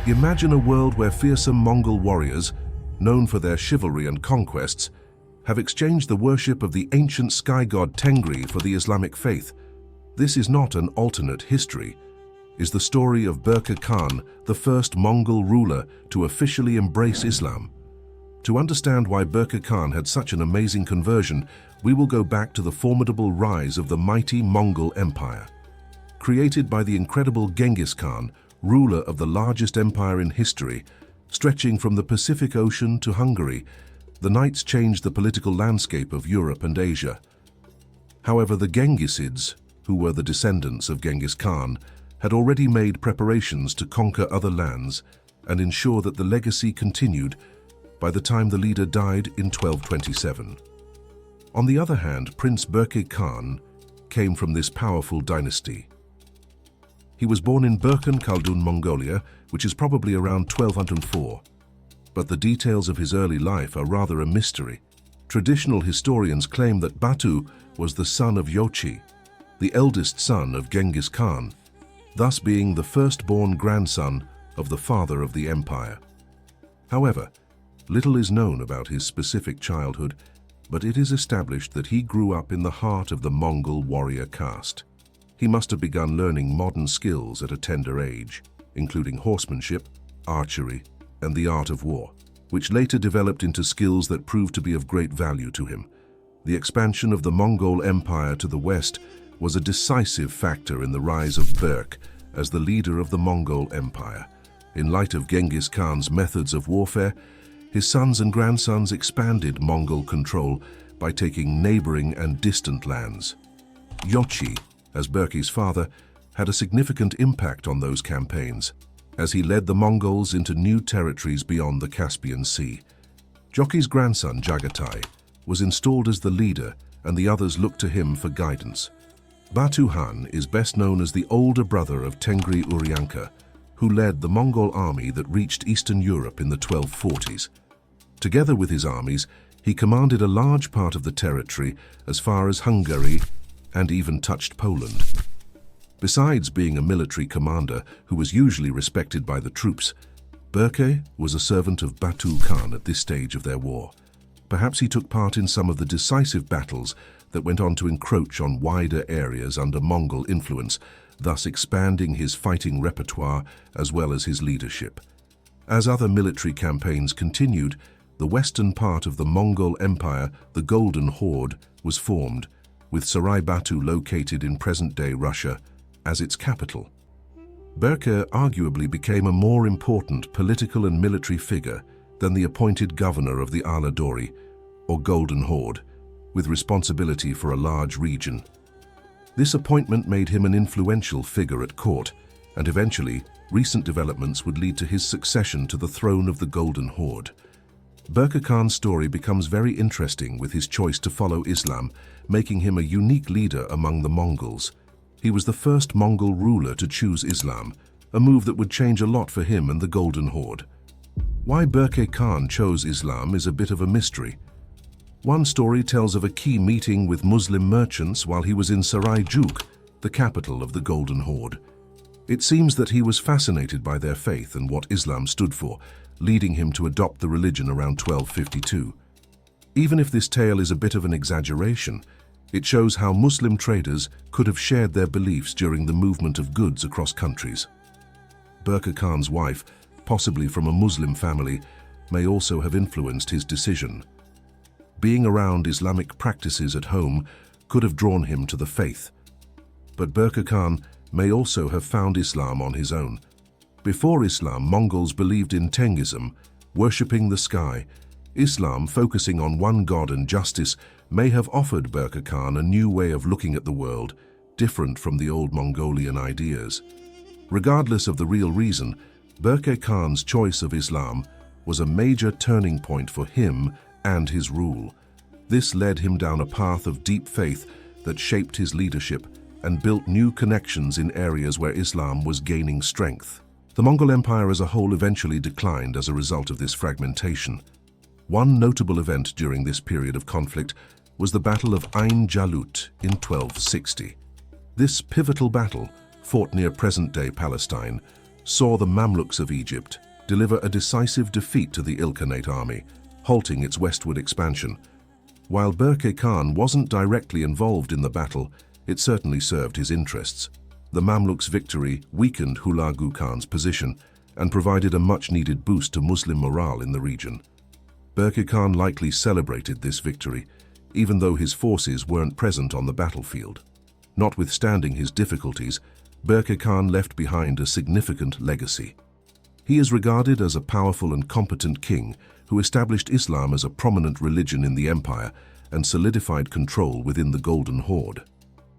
Imagine a world where fearsome Mongol warriors, known for their chivalry and conquests, have exchanged the worship of the ancient sky god Tengri for the Islamic faith. This is not an alternate history, is the story of Berke Khan, the first Mongol ruler to officially embrace Islam. To understand why Berke Khan had such an amazing conversion, we will go back to the formidable rise of the mighty Mongol Empire. Created by the incredible Genghis Khan, ruler of the largest empire in history, stretching from the Pacific Ocean to Hungary, the Knights changed the political landscape of Europe and Asia. However, the Genghisids, who were the descendants of Genghis Khan, had already made preparations to conquer other lands and ensure that the legacy continued by the time the leader died in 1227. On the other hand, Prince Berke Khan came from this powerful dynasty. He was born in Berke Khan, Mongolia, which is probably around 1204. But the details of his early life are rather a mystery. Traditional historians claim that Batu was the son of 𝙎ᴜᴜ, the eldest son of Genghis Khan, thus being the firstborn grandson of the father of the empire. However, little is known about his specific childhood, but it is established that he grew up in the heart of the Mongol warrior caste. He must have begun learning modern skills at a tender age, including horsemanship, archery, and the art of war, which later developed into skills that proved to be of great value to him. The expansion of the Mongol Empire to the west was a decisive factor in the rise of Berke as the leader of the Mongol Empire. In light of Genghis Khan's methods of warfare, his sons and grandsons expanded Mongol control by taking neighboring and distant lands. 𝙎ᴜᴜ, as Berke's father, had a significant impact on those campaigns, as he led the Mongols into new territories beyond the Caspian Sea. 𝙎ᴜᴜ's grandson, Chagatai, was installed as the leader, and the others looked to him for guidance. Batu Khan is best known as the older brother of Tengri ☆ who led the Mongol army that reached Eastern Europe in the 1240s. Together with his armies, he commanded a large part of the territory as far as Hungary and even touched Poland. Besides being a military commander who was usually respected by the troops, Berke was a servant of Batu Khan at this stage of their war. Perhaps he took part in some of the decisive battles that went on to encroach on wider areas under Mongol influence, thus expanding his fighting repertoire as well as his leadership. As other military campaigns continued, the western part of the Mongol Empire, the Golden Horde, was formed, with Sarai Batu located in present-day Russia as its capital. Berke arguably became a more important political and military figure than the appointed governor of the Āladori, or Golden Horde, with responsibility for a large region. This appointment made him an influential figure at court, and eventually, recent developments would lead to his succession to the throne of the Golden Horde. Berke Khan's story becomes very interesting with his choice to follow Islam, making him a unique leader among the Mongols. He was the first Mongol ruler to choose Islam, a move that would change a lot for him and the Golden Horde. Why Berke Khan chose Islam is a bit of a mystery. One story tells of a key meeting with Muslim merchants while he was in Sarai Juk, the capital of the Golden Horde. It seems that he was fascinated by their faith and what Islam stood for, leading him to adopt the religion around 1252. Even if this tale is a bit of an exaggeration, it shows how Muslim traders could have shared their beliefs during the movement of goods across countries. Berke Khan's wife, possibly from a Muslim family, may also have influenced his decision. Being around Islamic practices at home could have drawn him to the faith. But Berke Khan may also have found Islam on his own. Before Islam, Mongols believed in Tengrism, worshipping the sky. Islam, focusing on one God and justice, may have offered Berke Khan a new way of looking at the world, different from the old Mongolian ideas. Regardless of the real reason, Berke Khan's choice of Islam was a major turning point for him and his rule. This led him down a path of deep faith that shaped his leadership and built new connections in areas where Islam was gaining strength. The Mongol Empire as a whole eventually declined as a result of this fragmentation. One notable event during this period of conflict was the Battle of Ain Jalut in 1260. This pivotal battle, fought near present-day Palestine, saw the Mamluks of Egypt deliver a decisive defeat to the Ilkhanate army, halting its westward expansion. While Berke Khan wasn't directly involved in the battle, it certainly served his interests. The Mamluks' victory weakened Hulagu Khan's position and provided a much-needed boost to Muslim morale in the region. Berke Khan likely celebrated this victory, even though his forces weren't present on the battlefield. Notwithstanding his difficulties, Berke Khan left behind a significant legacy. He is regarded as a powerful and competent king who established Islam as a prominent religion in the empire and solidified control within the Golden Horde.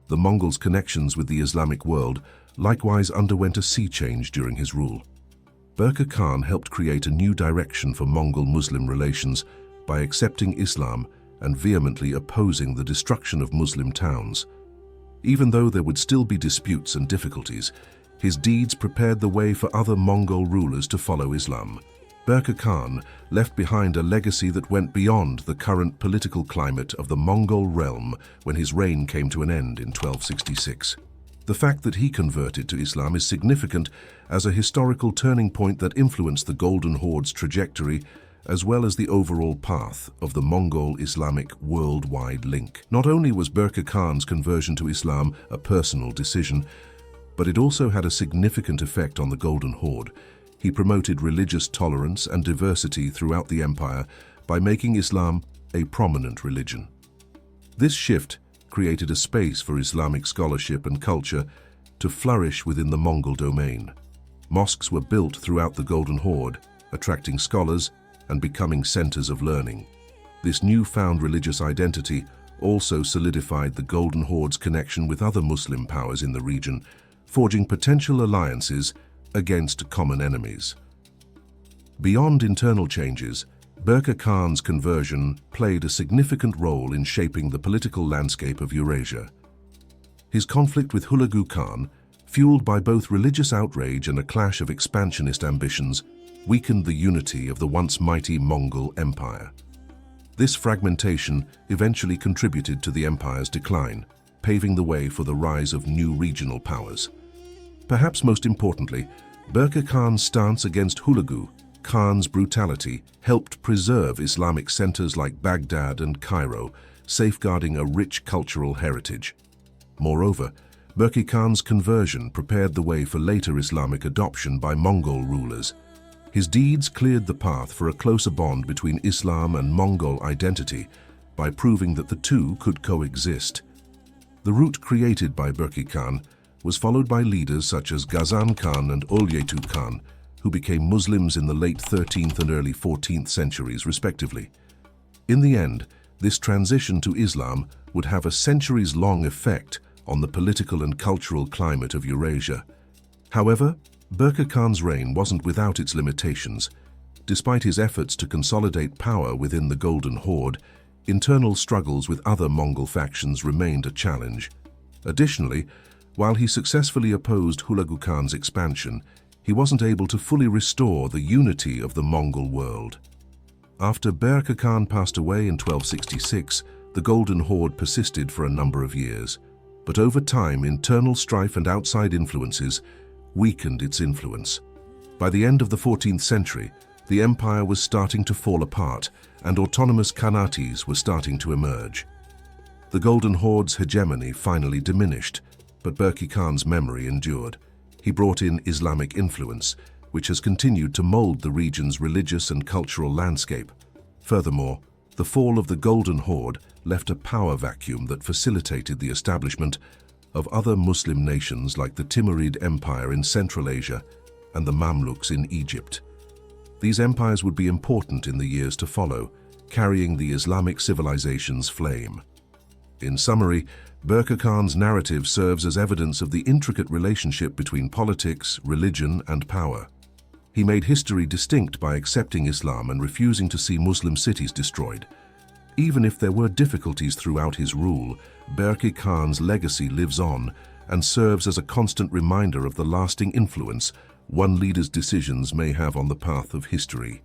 The Mongols' connections with the Islamic world likewise underwent a sea change during his rule. Berke Khan helped create a new direction for Mongol-Muslim relations by accepting Islam and vehemently opposing the destruction of Muslim towns. Even though there would still be disputes and difficulties, his deeds prepared the way for other Mongol rulers to follow Islam. Berke Khan left behind a legacy that went beyond the current political climate of the Mongol realm when his reign came to an end in 1266. The fact that he converted to Islam is significant as a historical turning point that influenced the Golden Horde's trajectory as well as the overall path of the Mongol-Islamic worldwide link. Not only was Berke Khan's conversion to Islam a personal decision, but it also had a significant effect on the Golden Horde. He promoted religious tolerance and diversity throughout the empire by making Islam a prominent religion. This shift created a space for Islamic scholarship and culture to flourish within the Mongol domain. Mosques were built throughout the Golden Horde, attracting scholars and becoming centers of learning. This newfound religious identity also solidified the Golden Horde's connection with other Muslim powers in the region, forging potential alliances against common enemies. Beyond internal changes, Berke Khan's conversion played a significant role in shaping the political landscape of Eurasia. His conflict with Hulagu Khan, fueled by both religious outrage and a clash of expansionist ambitions, weakened the unity of the once mighty Mongol Empire. This fragmentation eventually contributed to the empire's decline, paving the way for the rise of new regional powers. Perhaps most importantly, Berke Khan's stance against Hulagu Khan's brutality helped preserve Islamic centers like Baghdad and Cairo, safeguarding a rich cultural heritage. Moreover, Berke Khan's conversion prepared the way for later Islamic adoption by Mongol rulers. His deeds cleared the path for a closer bond between Islam and Mongol identity by proving that the two could coexist. The route created by Berke Khan was followed by leaders such as Ghazan Khan and 𝙎ᴜ Khan, who became Muslims in the late 13th and early 14th centuries, respectively. In the end, this transition to Islam would have a centuries-long effect on the political and cultural climate of Eurasia. However, Berke Khan's reign wasn't without its limitations. Despite his efforts to consolidate power within the Golden Horde, internal struggles with other Mongol factions remained a challenge. Additionally, while he successfully opposed Hulagu Khan's expansion, he wasn't able to fully restore the unity of the Mongol world. After Berke Khan passed away in 1266, the Golden Horde persisted for a number of years. But over time, internal strife and outside influences weakened its influence. By the end of the 14th century, the empire was starting to fall apart and autonomous khanates were starting to emerge. The Golden Horde's hegemony finally diminished, but Berke Khan's memory endured. He brought in Islamic influence, which has continued to mold the region's religious and cultural landscape. Furthermore, the fall of the Golden Horde left a power vacuum that facilitated the establishment of other Muslim nations like the Timurid Empire in Central Asia and the Mamluks in Egypt. These empires would be important in the years to follow, carrying the Islamic civilization's flame. In summary, Berke Khan's narrative serves as evidence of the intricate relationship between politics, religion, and power. He made history distinct by accepting Islam and refusing to see Muslim cities destroyed. Even if there were difficulties throughout his rule, Berke Khan's legacy lives on and serves as a constant reminder of the lasting influence one leader's decisions may have on the path of history.